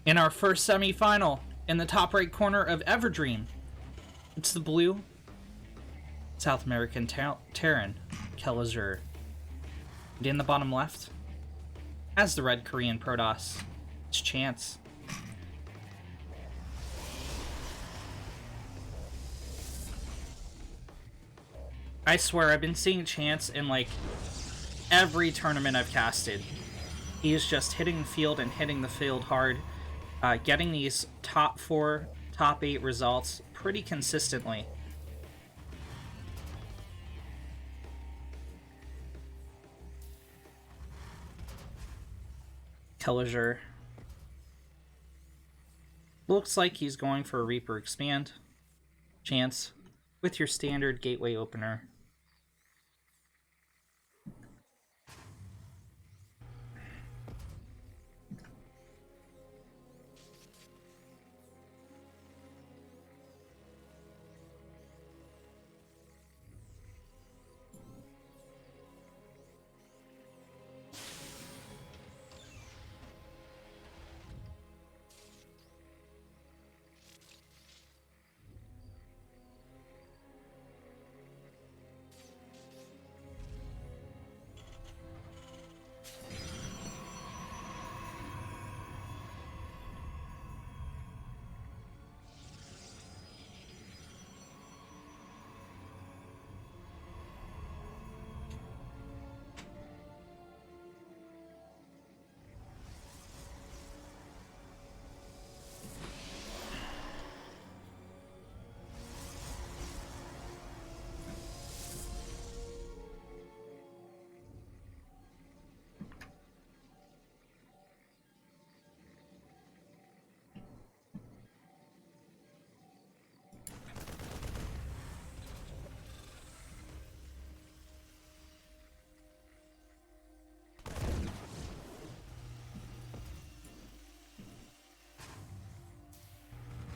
In our first semi-final, in the top right corner of Everdream, it's the blue South American Terran, Kelazhur. And in the bottom left, as the red Korean Protoss, it's Chance. I swear, I've been seeing Chance in, like, every tournament I've casted. He is just hitting the field and hitting the field hard, getting these top 4, top 8 results pretty consistently. Kelazhur. Looks like he's going for a Reaper Expand. Chance, with your standard gateway opener.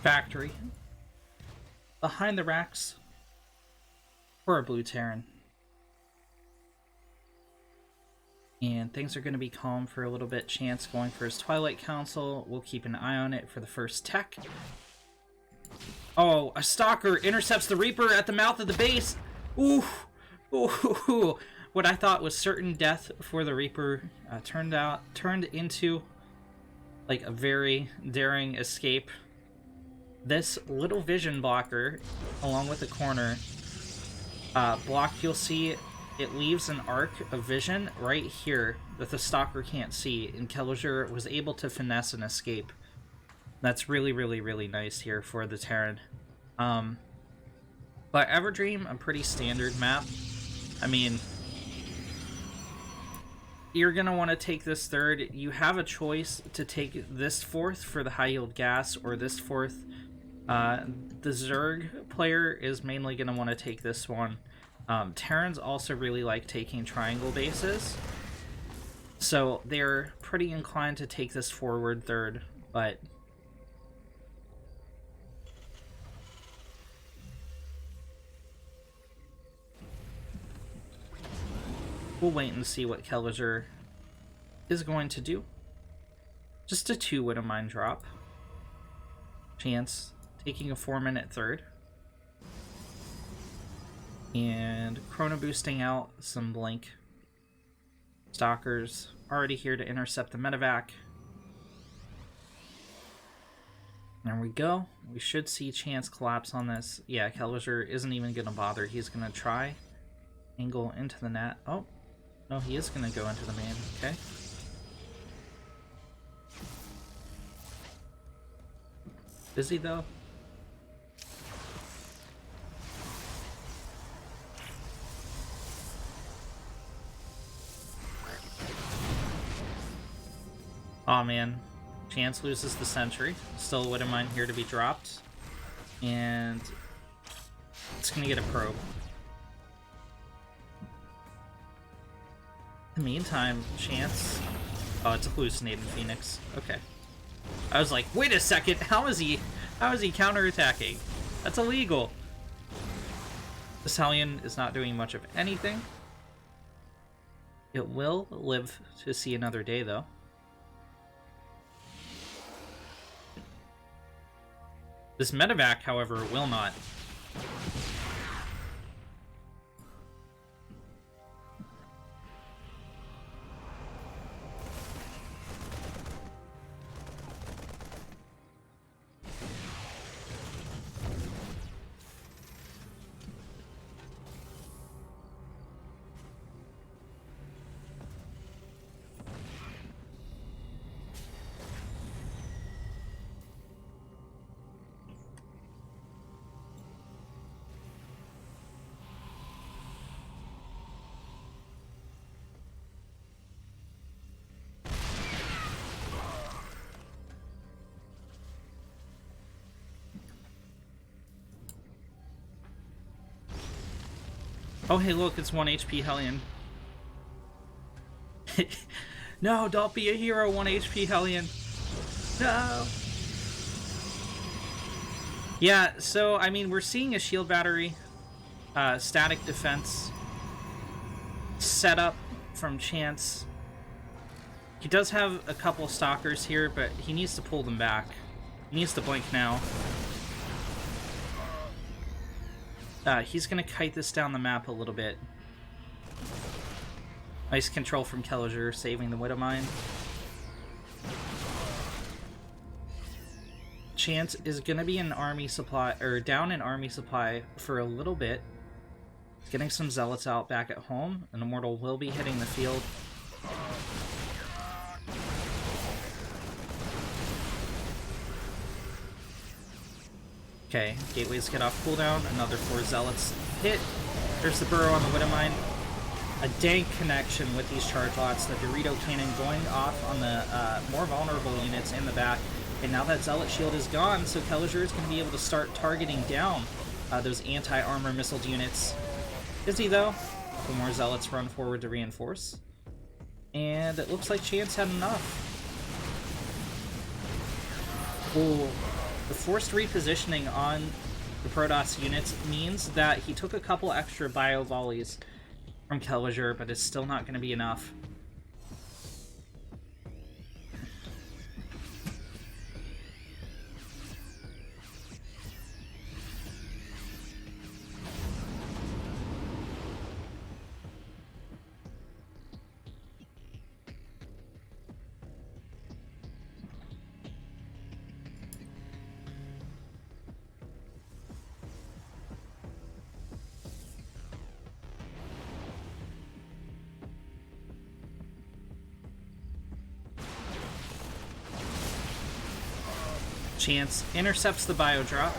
Factory. Behind the racks for a blue Terran. And things are going to be calm for a little bit. Chance going for his Twilight Council. We'll keep an eye on it for the first tech. Oh, a Stalker intercepts the Reaper at the mouth of the base. Ooh. Ooh. What I thought was certain death for the Reaper turned into like a very daring escape. This little vision blocker, along with the corner block, you'll see it leaves an arc of vision right here that the Stalker can't see, and Kelazhur was able to finesse and escape. That's really, really, really nice here for the Terran. But Everdream, a pretty standard map. I mean, you're going to want to take this third. You have a choice to take this fourth for the high-yield gas, or this fourth. The Zerg player is mainly going to want to take this one. Terrans also really like taking triangle bases, so they're pretty inclined to take this forward third, but we'll wait and see what Kelazhur is going to do. Just a 2 with a mine drop. Chance taking a 4-minute third. And chrono boosting out some blink. Stalkers already here to intercept the medevac. There we go. We should see Chance collapse on this. Yeah, Kelazhur isn't even going to bother. He's going to try. Angle into the net. Oh, no, he is going to go into the main. Okay. Busy, though. Oh man, Chance loses the sentry. Still wouldn't mind here to be dropped. And it's gonna get a probe. In the meantime, Chance... Oh, it's a hallucinating Phoenix. Okay. I was like, wait a second, how is he counterattacking? That's illegal. The Stallion is not doing much of anything. It will live to see another day, though. This medevac, however, will not. Oh, hey, look, it's 1 HP Hellion. No, don't be a hero, 1 HP Hellion. No! Yeah, so, I mean, we're seeing a shield battery, static defense setup from Chance. He does have a couple stalkers here, but he needs to pull them back. He needs to blink now. He's going to kite this down the map a little bit. Nice control from Kelazhur, saving the Widowmine. Chance is going to be in army supply, or down in army supply for a little bit. Getting some zealots out back at home. An Immortal will be hitting the field. Okay, gateways get off cooldown. Another 4 zealots hit. There's the burrow on the Widowmine. A dank connection with these charge lots. The Dorito cannon going off on the more vulnerable units in the back. And now that zealot shield is gone, so Kelazhur is going to be able to start targeting down those anti-armor missile units. Is he, though? 2 more zealots run forward to reinforce. And it looks like Chance had enough. Ooh. The forced repositioning on the Protoss units means that he took a couple extra bio volleys from Kelazhur, but it's still not going to be enough. Chance intercepts the bio drop.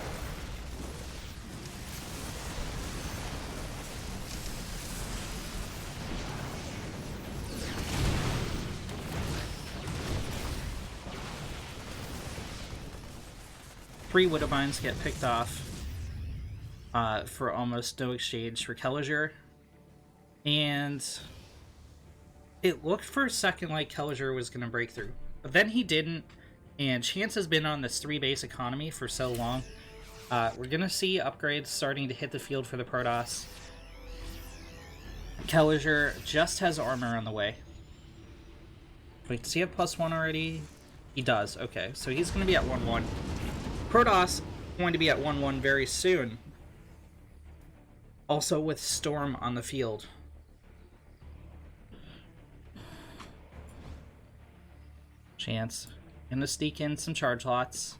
Three Widowmines get picked off for almost no exchange for Kelazhur. And it looked for a second like Kelazhur was going to break through. But then he didn't. And Chance has been on this 3-base economy for so long. We're going to see upgrades starting to hit the field for the Protoss. Kelazhur just has armor on the way. Wait, does he have +1 already? He does. Okay, so he's going to be at 1-1. Protoss going to be at 1-1 very soon. Also with Storm on the field. Chance. Gonna sneak in some charge lots.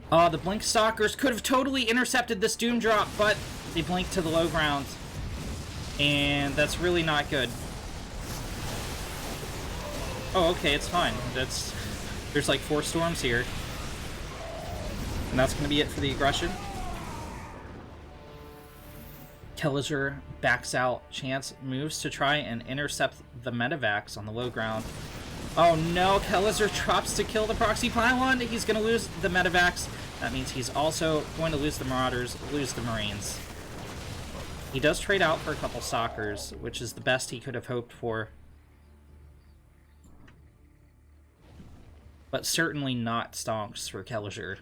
Oh, the Blink Stalkers could have totally intercepted this Doom Drop, but they blinked to the low ground. And that's really not good. Oh, okay, it's fine. There's like 4 storms here. And that's gonna be it for the aggression. Kelazhur backs out. Chance moves to try and intercept the medevacs on the low ground. Oh no, Kelazhur drops to kill the proxy pylon. He's going to lose the medevacs. That means he's also going to lose the Marauders, lose the Marines. He does trade out for a couple stalkers, which is the best he could have hoped for. But certainly not stonks for Kelazhur.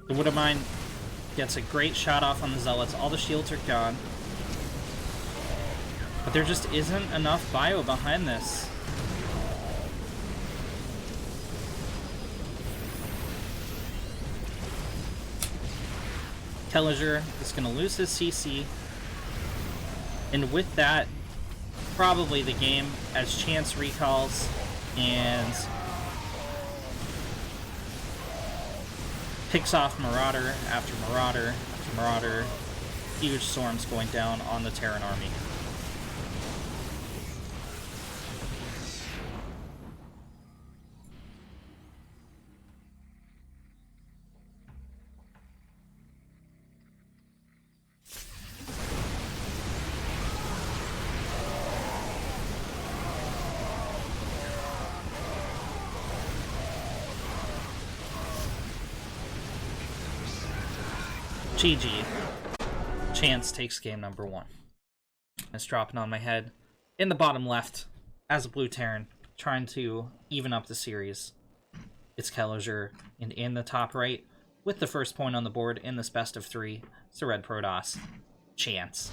The Wood of Mine gets a great shot off on the Zealots. All the shields are gone. But there just isn't enough bio behind this. Kelazhur is going to lose his CC. And with that, probably the game, as Chance recalls and picks off Marauder after Marauder after Marauder. Huge storms going down on the Terran army. GG. Chance takes game number 1. It's dropping on my head in the bottom left as a blue Terran, trying to even up the series. It's Kelazhur, and in the top right, with the first point on the board in this best of 3, it's the red Protoss, Chance.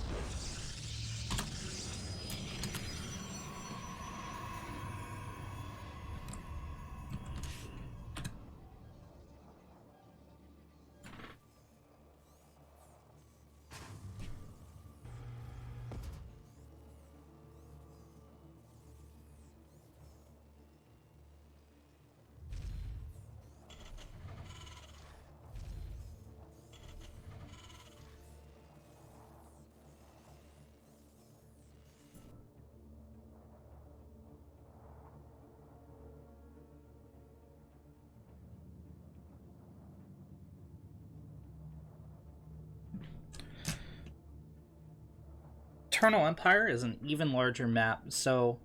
Eternal Empire is an even larger map, so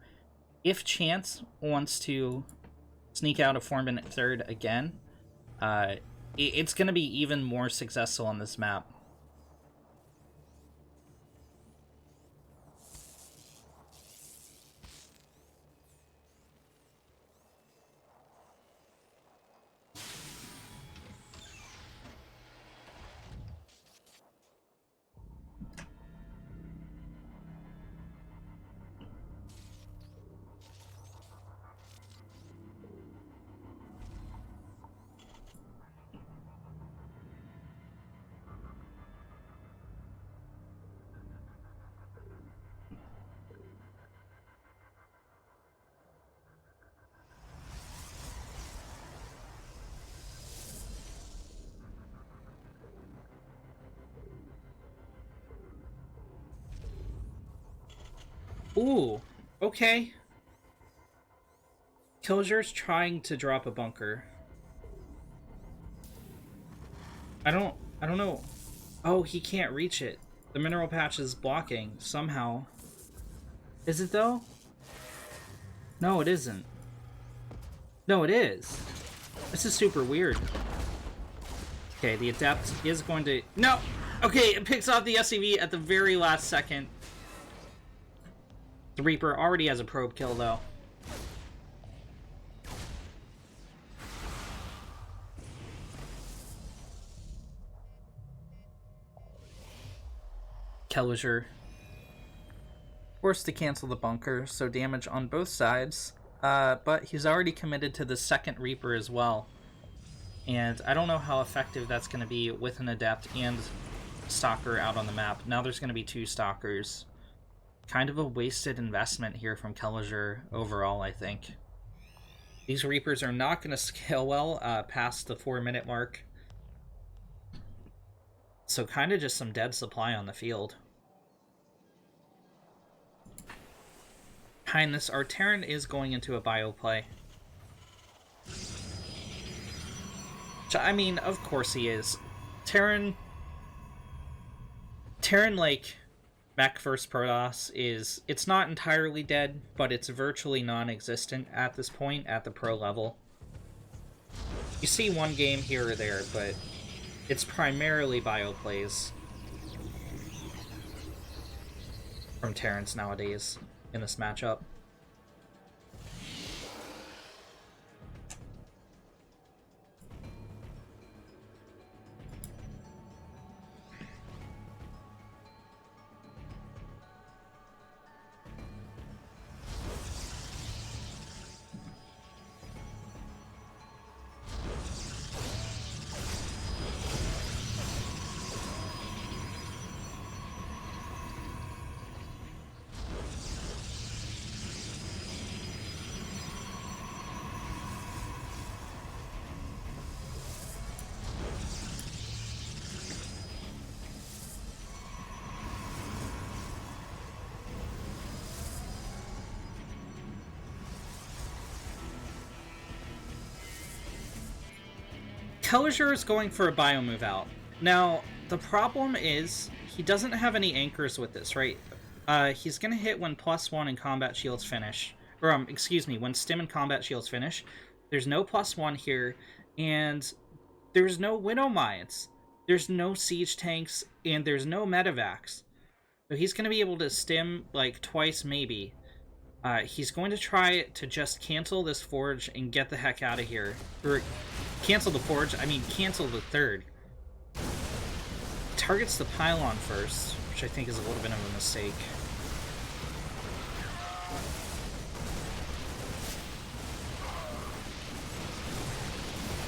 if Chance wants to sneak out a 4-minute third again, it's going to be even more successful on this map. Ooh, okay. Kelazhur's trying to drop a bunker. I don't know. Oh, he can't reach it. The mineral patch is blocking somehow. Is it though? No, it isn't. No, it is. This is super weird. Okay, the Adept is going to... No! Okay, it picks off the SCV at the very last second. The Reaper already has a probe kill, though. Kelazhur forced to cancel the bunker, so damage on both sides. But he's already committed to the second Reaper as well. And I don't know how effective that's going to be with an Adept and Stalker out on the map. Now there's going to be 2 Stalkers. Kind of a wasted investment here from Kelazhur overall, I think. These Reapers are not going to scale well past the 4-minute mark. So kind of just some dead supply on the field. Behind this, our Terran is going into a bio play. I mean, of course he is. Terran, like... Mech vs. Protoss is, it's not entirely dead, but it's virtually non-existent at this point at the pro level. You see one game here or there, but it's primarily bio plays from Terrans nowadays in this matchup. Kelazhur is going for a bio move out. Now, the problem is he doesn't have any anchors with this, right? He's going to hit when +1 and combat shields finish. Or, excuse me, when stim and combat shields finish. There's no +1 here, and there's no Widow Mines. There's no siege tanks, and there's no medevacs. So he's going to be able to stim, like, twice maybe. He's going to try to just cancel this forge and get the heck out of here. Or, cancel the forge, I mean cancel the third. Targets the pylon first, which I think is a little bit of a mistake.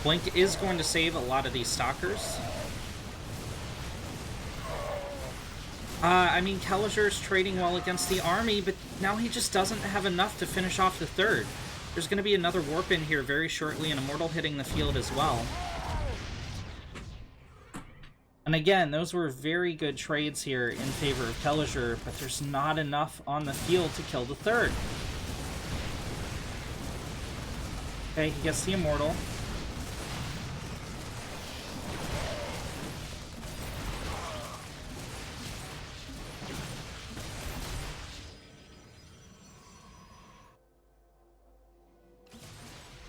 Blink is going to save a lot of these stalkers. I mean, Kelazhur's trading well against the army, but now he just doesn't have enough to finish off the third. There's going to be another warp in here very shortly, and Immortal hitting the field as well. And again, those were very good trades here in favor of Kelazhur, but there's not enough on the field to kill the third. Okay, he gets the Immortal.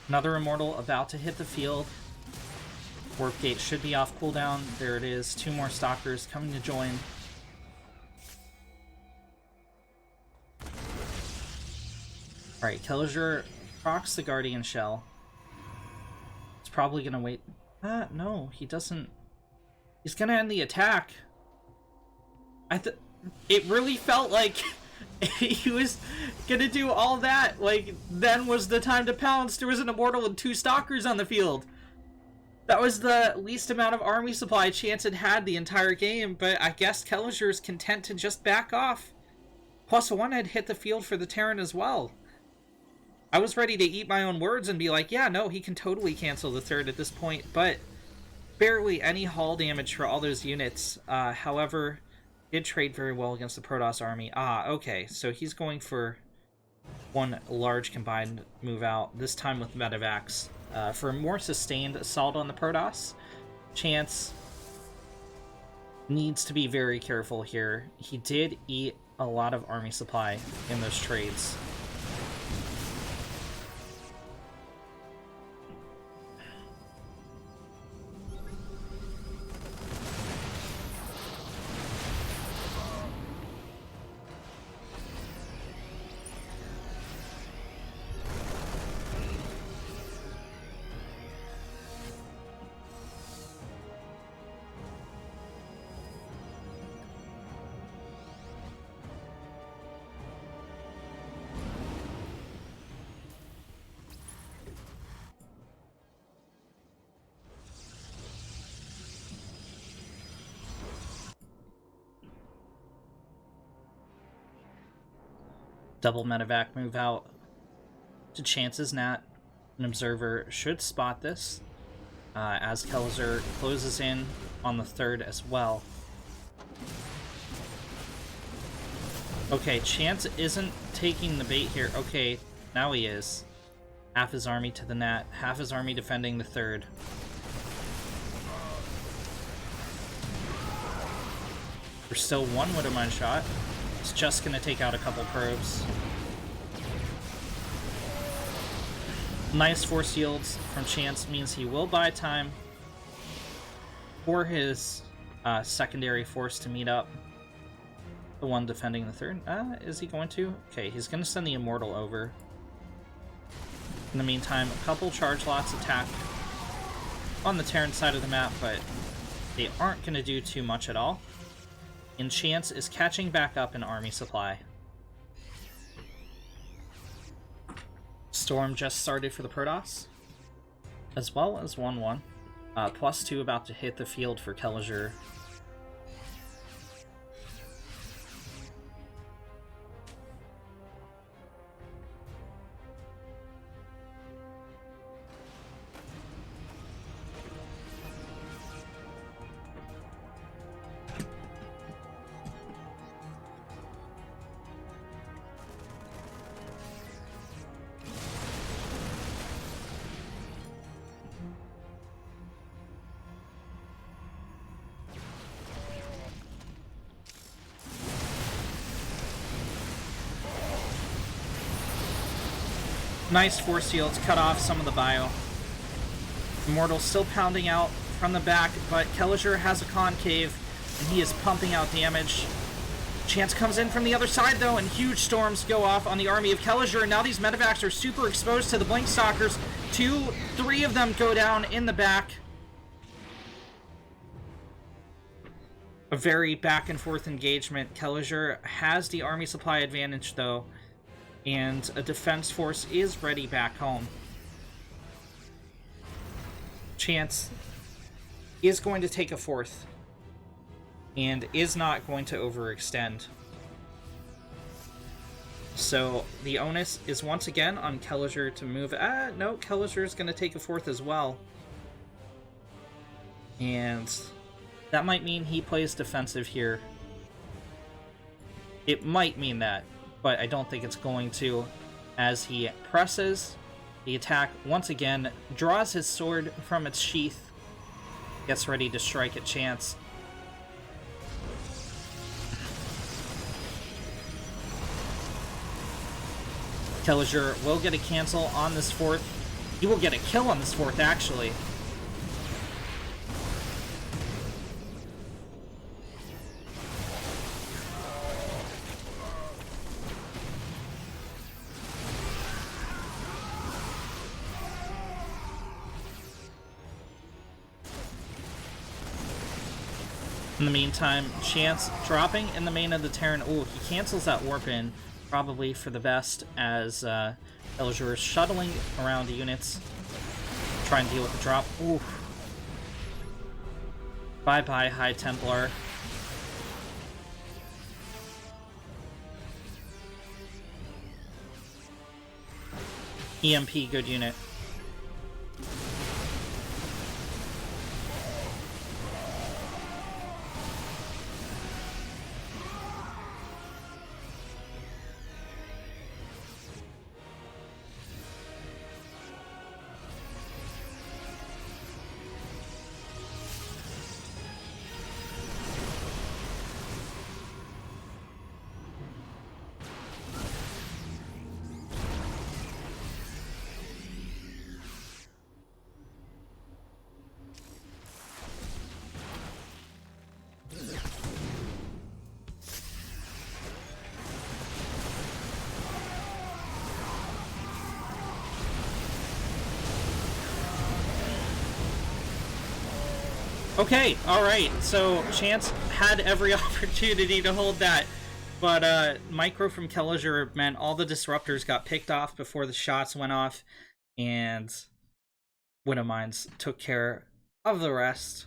Another Immortal about to hit the field. Warp Gate should be off cooldown. There it is. 2 more Stalkers coming to join. Alright, Kelazhur procs the Guardian Shell. It's probably going to wait. No, he doesn't. He's going to end the attack. It really felt like he was gonna do all that. Like, then was the time to pounce. There was an Immortal and 2 Stalkers on the field. That was the least amount of army supply Chance had the entire game, but I guess Kelazhur is content to just back off. +1 had hit the field for the Terran as well. I was ready to eat my own words and be like, yeah, no, he can totally cancel the third at this point, but barely any hull damage for all those units. However, did trade very well against the Protoss army. Okay, so he's going for one large combined move out, this time with medevacs, for a more sustained assault on the Protoss. Chance needs to be very careful here. He did eat a lot of army supply in those trades. Double medevac move out to Chance's Nat. An observer should spot this as Kelazhur closes in on the third as well. Okay, Chance isn't taking the bait here. Okay, now he is. Half his army to the Nat, half his army defending the third. There's still one Widow Mine shot. It's just going to take out a couple probes. Nice force yields from Chance means he will buy time for his secondary force to meet up. The one defending the third. Is he going to? Okay, he's going to send the Immortal over. In the meantime, a couple charge lots attack on the Terran side of the map, but they aren't going to do too much at all. And Chance is catching back up in army supply. Storm just started for the Protoss, as well as 1-1. +2 about to hit the field for Kelazhur. Nice force fields, cut off some of the bio. Immortal still pounding out from the back, but Kelazhur has a concave, and he is pumping out damage. Chance comes in from the other side, though, and huge storms go off on the army of Kelazhur. Now these medevacs are super exposed to the Blink Stalkers. 3 of them go down in the back. A very back-and-forth engagement. Kelazhur has the army supply advantage, though, and a defense force is ready back home. Chance is going to take a 4th, and is not going to overextend. So the onus is once again on Kelazhur to move. No, Kelazhur is going to take a 4th as well. And that might mean he plays defensive here. It might mean that, but I don't think it's going to. As he presses the attack once again, draws his sword from its sheath, gets ready to strike at Chance. Kelazhur will get a cancel on this 4th. He will get a kill on this 4th, actually. In the meantime, Chance dropping in the main of the Terran. Oh, he cancels that warp in, probably for the best, as Kelazhur is shuttling around the units, trying to deal with the drop. Ooh. Bye-bye, High Templar. EMP, good unit. Okay, alright, so Chance had every opportunity to hold that, but micro from Kelazhur meant all the disruptors got picked off before the shots went off, and Widow Mines took care of the rest.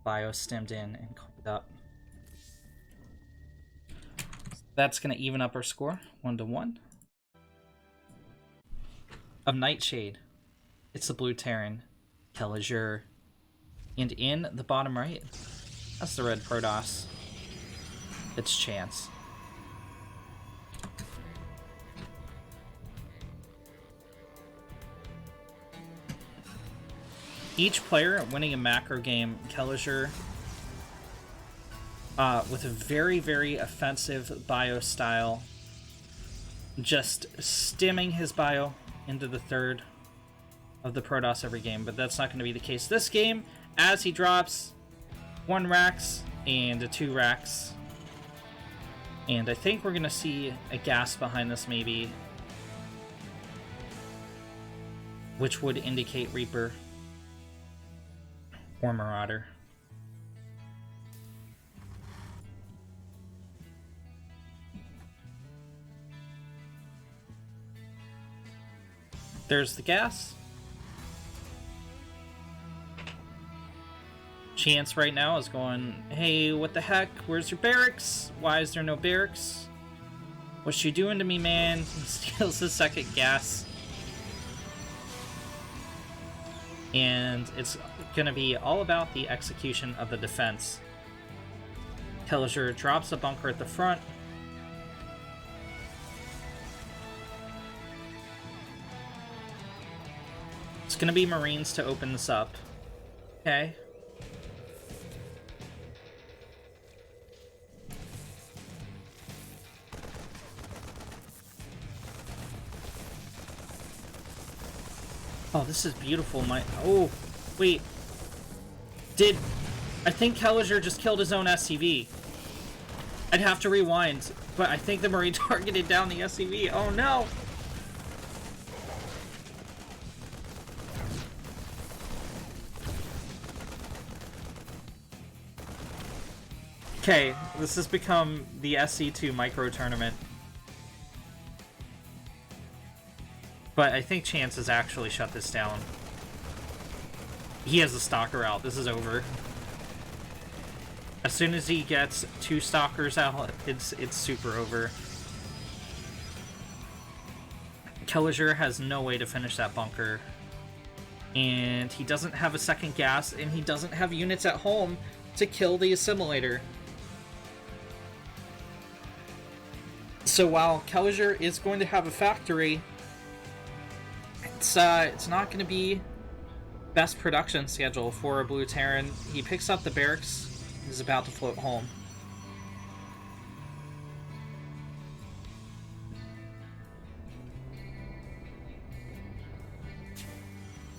Bio stemmed in and cleaned up. That's going to even up our score, 1-1. Of Nightshade, it's the blue Terran, Kelazhur. And in the bottom right, that's the red Protoss. It's Chance. Each player winning a macro game, Kelazhur, with a very, very offensive bio style, just stimming his bio into the 3rd of the Protoss every game, but that's not going to be the case this game, as he drops 1 Rax and a 2 Rax. And I think we're going to see a gas behind this, maybe, which would indicate Reaper or Marauder. There's the gas. Chance right now is going, hey, what the heck? Where's your barracks? Why is there no barracks? What's you doing to me, man? He steals the 2nd gas. And it's going to be all about the execution of the defense. Kelazhur drops a bunker at the front. It's going to be Marines to open this up. Okay. Oh, this is beautiful. Oh, wait. I think Kelazhur just killed his own SCV. I'd have to rewind, but I think the Marine targeted down the SCV. Oh no! Okay, this has become the SC2 micro tournament. But I think Chance has actually shut this down. He has the stalker out. This is over. As soon as he gets 2 stalkers out, it's super over. Kelazhur has no way to finish that bunker. And he doesn't have a second gas, and he doesn't have units at home to kill the assimilator. So while Kelazhur is going to have a factory, it's not going to be best production schedule for a Blue Terran. He picks up the barracks. He's about to float home.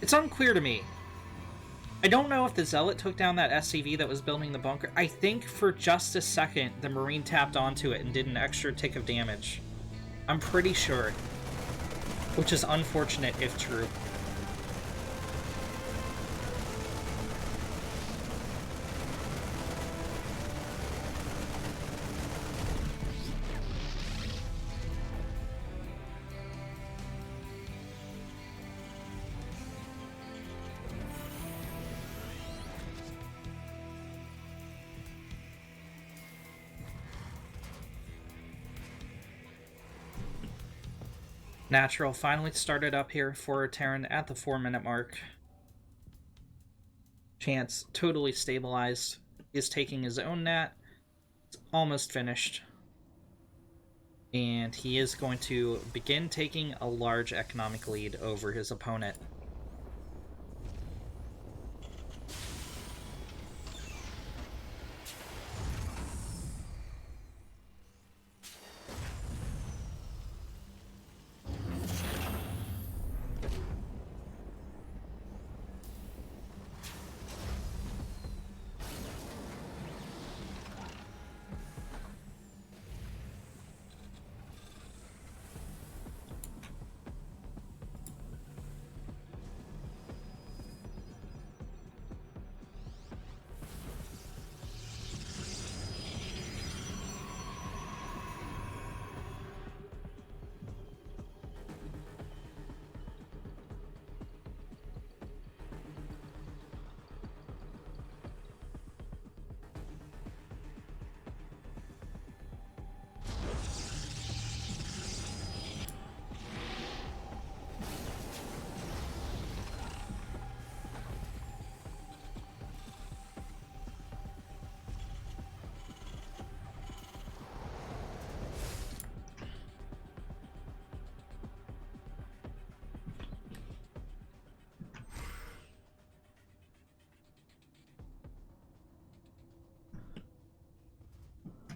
It's unclear to me. I don't know if the Zealot took down that SCV that was building the bunker. I think for just a second, the Marine tapped onto it and did an extra tick of damage. I'm pretty sure. Which is unfortunate if true. Natural finally started up here for Terran at the 4-minute mark. Chance totally stabilized, is taking his own nat. It's almost finished. And he is going to begin taking a large economic lead over his opponent.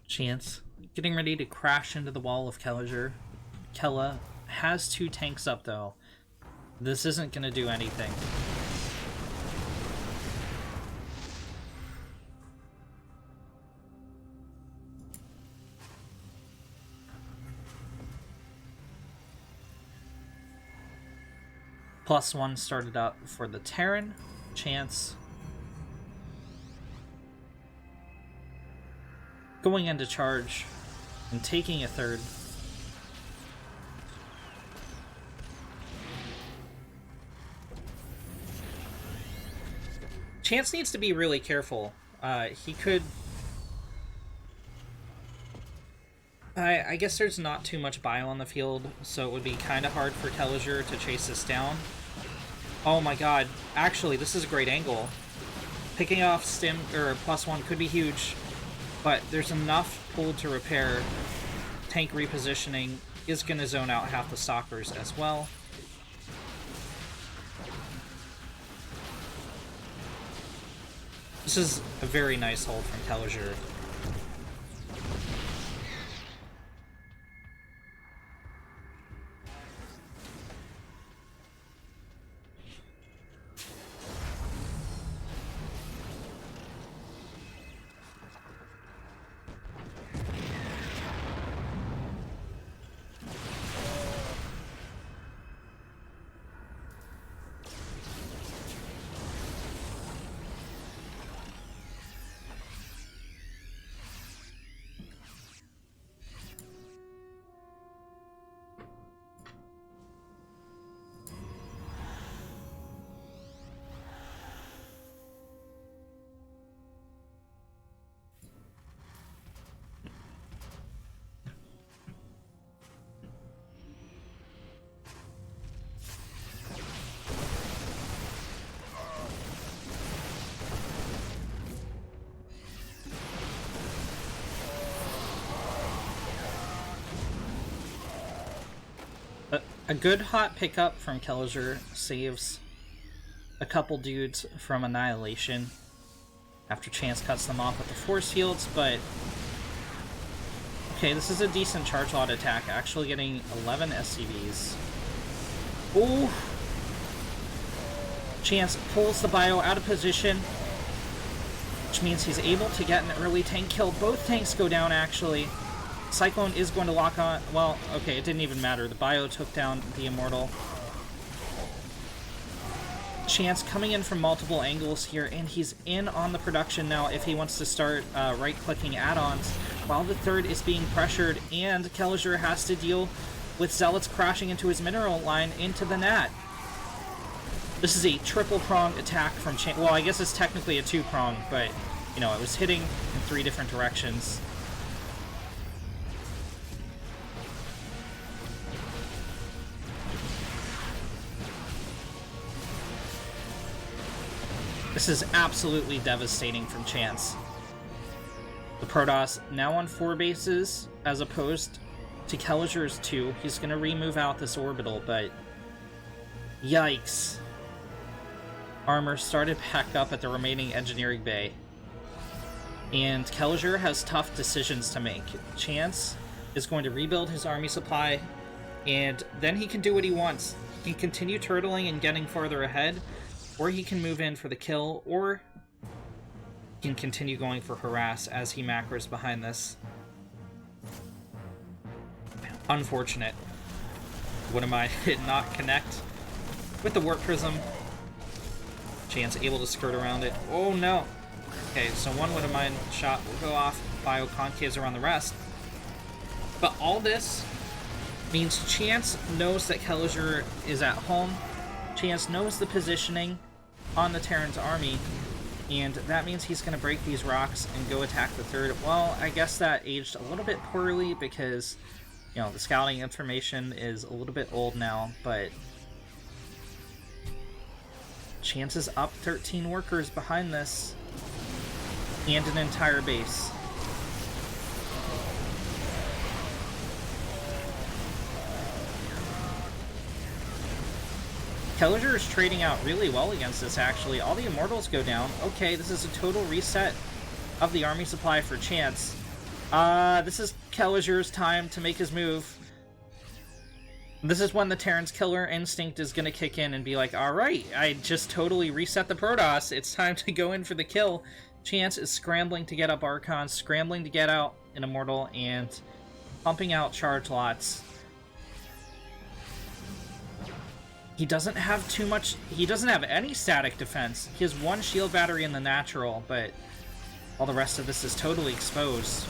Chance getting ready to crash into the wall of Kelazhur. Kela has 2 tanks up though. This isn't going to do anything. +1 started up for the Terran. Chance going into charge and taking a 3rd. Chance needs to be really careful. He could... I guess there's not too much bio on the field, so it would be kind of hard for Kelazhur to chase this down. Oh my god. Actually, this is a great angle. Picking off stim or +1 could be huge, but there's enough pull to repair. Tank repositioning is going to zone out half the stalkers as well. This is a very nice hold from Kelazhur. A good hot pickup from Kelazhur saves a couple dudes from annihilation after Chance cuts them off with the force fields, but okay, this is a decent charge lot attack, actually getting 11 SCVs. Ooh! Chance pulls the bio out of position, which means he's able to get an early tank kill. Both tanks go down, actually. Cyclone is going to lock on. Well, okay, it didn't even matter. The bio took down the Immortal. Chance coming in from multiple angles here, and he's in on the production now if he wants to start right-clicking add-ons, while the third is being pressured, and Kelazhur has to deal with Zealots crashing into his mineral line into the Nat. This is a triple-pronged attack from Chance. Well, I guess it's technically a two-prong, but, you know, it was hitting in 3 different directions. This is absolutely devastating from Chance. The Protoss now on 4 bases, as opposed to Kelazhur's 2. He's going to remove out this orbital, but yikes. Armor started back up at the remaining engineering bay. And Kelazhur has tough decisions to make. Chance is going to rebuild his army supply, and then he can do what he wants. He can continue turtling and getting farther ahead, or he can move in for the kill, or he can continue going for harass as he macros behind this. Unfortunate. What am I? Did not connect with the warp prism. Chance able to skirt around it. Oh no! Okay, so one would have mine shot will go off. Bio concaves around the rest. But all this means Chance knows that Kelazhur is at home. Chance knows the positioning on the Terran's army, and that means he's going to break these rocks and go attack the third. Well, I guess that aged a little bit poorly because, you know, the scouting information is a little bit old now, but Chance is up 13 workers behind this, and an entire base. Kelazhur is trading out really well against this, actually. All the Immortals go down. Okay, this is a total reset of the army supply for Chance. This is Kelazhur's time to make his move. This is when the Terran's killer instinct is going to kick in and be like, alright, I just totally reset the Protoss. It's time to go in for the kill. Chance is scrambling to get up Archons, scrambling to get out an Immortal, and pumping out charge lots. He doesn't have too much. He doesn't have any static defense. He has 1 shield battery in the natural, but all the rest of this is totally exposed.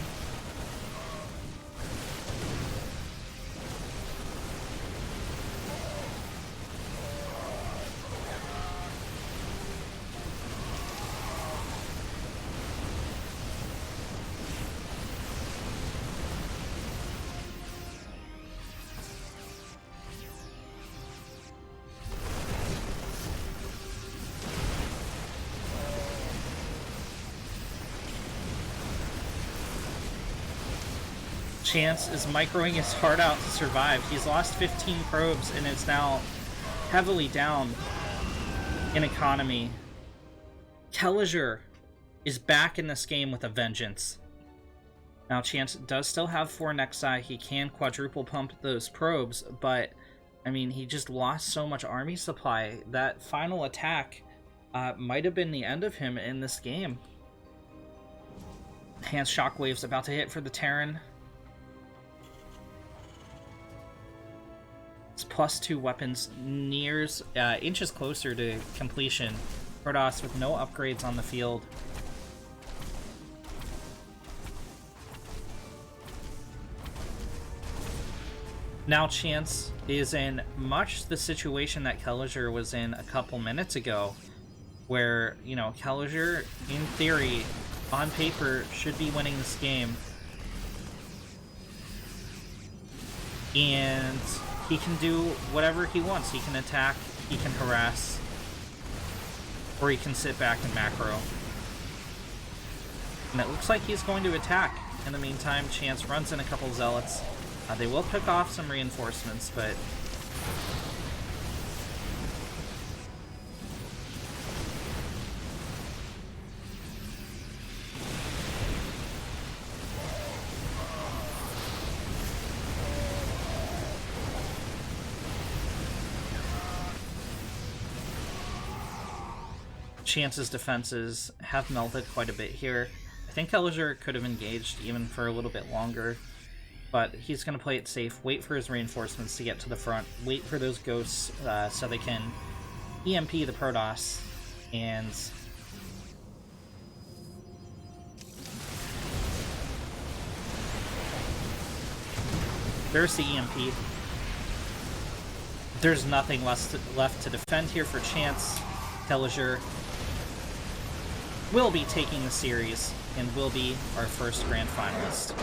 Chance is microing his heart out to survive. He's lost 15 probes and is now heavily down in economy. Kelazhur is back in this game with a vengeance. Now Chance does still have 4 Nexi. He can quadruple pump those probes, but I mean, he just lost so much army supply. That final attack might have been the end of him in this game. Chance Shockwave's about to hit for the Terran. It's +2 weapons, nears inches closer to completion. Protoss with no upgrades on the field. Now Chance is in much the situation that Kelazhur was in a couple minutes ago, where, you know, Kelazhur, in theory, on paper, should be winning this game. And he can do whatever he wants. He can attack, he can harass, or he can sit back and macro. And it looks like he's going to attack. In the meantime, Chance runs in a couple Zealots. They will pick off some reinforcements, but Chance's defenses have melted quite a bit here. I think Kelazhur could have engaged even for a little bit longer, but he's going to play it safe, wait for his reinforcements to get to the front, wait for those ghosts so they can EMP the Protoss, and there's the EMP. There's nothing left to defend here for Chance. Kelazhur will be taking the series and will be our first grand finalist.